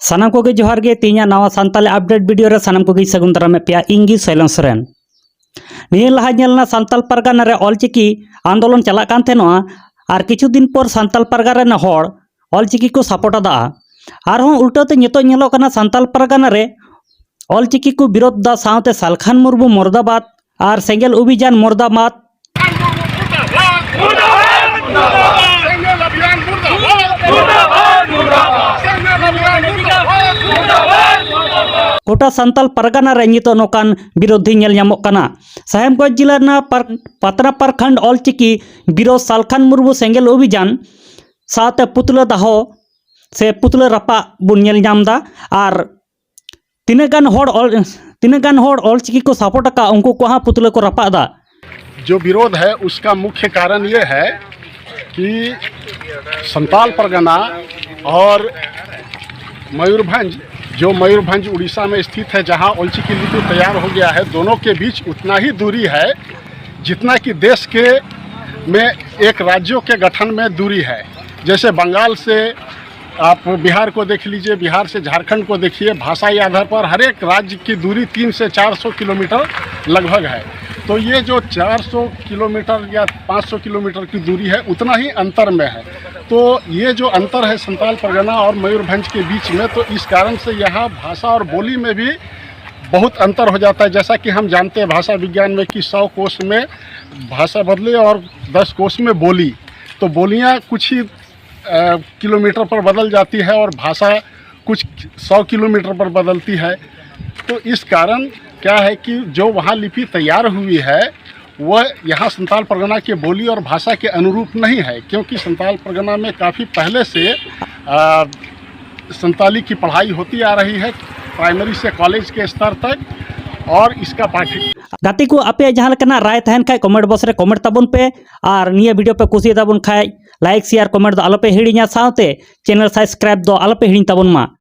सानाम को जोहार गे तीन नवा सानताली अपडेट वीडियो रे सानाम को सगुन दारामे पे इंगी सैलन सोरेन निये लहा नेलना सानताल परगना रे ऑलचिकी आंदोलन चला कान थेनोआ आर किछु दिन पर सानताल परगना रे हड़ ऑलचिकी को सपोर्ट दा आर हों उल्टोते नितो नेलो कना सानताल परगना रे ऑलचिकी को विरोध दा सावते सालखान मुर्मू मुर्दाबाद आर सेंगेल अभियान मुर्दाबाद कोटा सानताल परगना रे नितो नोकान विरोधी नेल ᱧᱟᱢᱚᱜ ᱠᱟᱱᱟ साहेबगंज जिला ना पतना प्रखंड ऑलचिकी विरोध सालखान मुर्मू सेंगेल अभियान साथे पुतला दाहो से पुतला रपा बुन नेल ᱧᱟᱢदा आर तिनेगान होड़ ऑलचिकी को सपोर्ट का उनको को हाँ पुतला को रपा दा। जो विरोध है उसका मुख्य कारण ये है कि संताल परगना और मयूरभंज उड़ीसा में स्थित है, जहां ऑलचिकी लिपि तैयार हो गया है, दोनों के बीच उतना ही दूरी है जितना कि देश के में एक राज्यों के गठन में दूरी है। जैसे बंगाल से आप बिहार को देख लीजिए, बिहार से झारखंड को देखिए, भाषाई आधार पर हर एक राज्य की दूरी 300 से 400 किलोमीटर लगभग है। तो ये जो 400 किलोमीटर या 500 किलोमीटर की दूरी है उतना ही अंतर में है। तो ये जो अंतर है संताल परगना और मयूरभंज के बीच में, तो इस कारण से यहाँ भाषा और बोली में भी बहुत अंतर हो जाता है। जैसा कि हम जानते हैं भाषा विज्ञान में कि 100 कोश में भाषा बदले और 10 कोश में बोली, तो बोलियाँ कुछ ही किलोमीटर पर बदल जाती है और भाषा कुछ 100 किलोमीटर पर बदलती है। तो इस कारण क्या है कि जो वहाँ लिपि तैयार हुई है वह यहाँ संताल परगना के बोली और भाषा के अनुरूप नहीं है, क्योंकि संताल परगना में काफ़ी पहले से संताली की पढ़ाई होती आ रही है, प्राइमरी से कॉलेज के स्तर तक, और इसका पाठ्यक्रम गाती को आपे जहाँ लेकना राय तहन खाय कमेंट बॉक्स रे कमेंट ताबुन पे और निया वीडियो पे कुसी ताबुन खाय लाइक शेयर कमेंट दो आलोपे हिड़िया साथे चैनल सब्सक्राइब दो आलोपे हिड़िन ताबुन मा।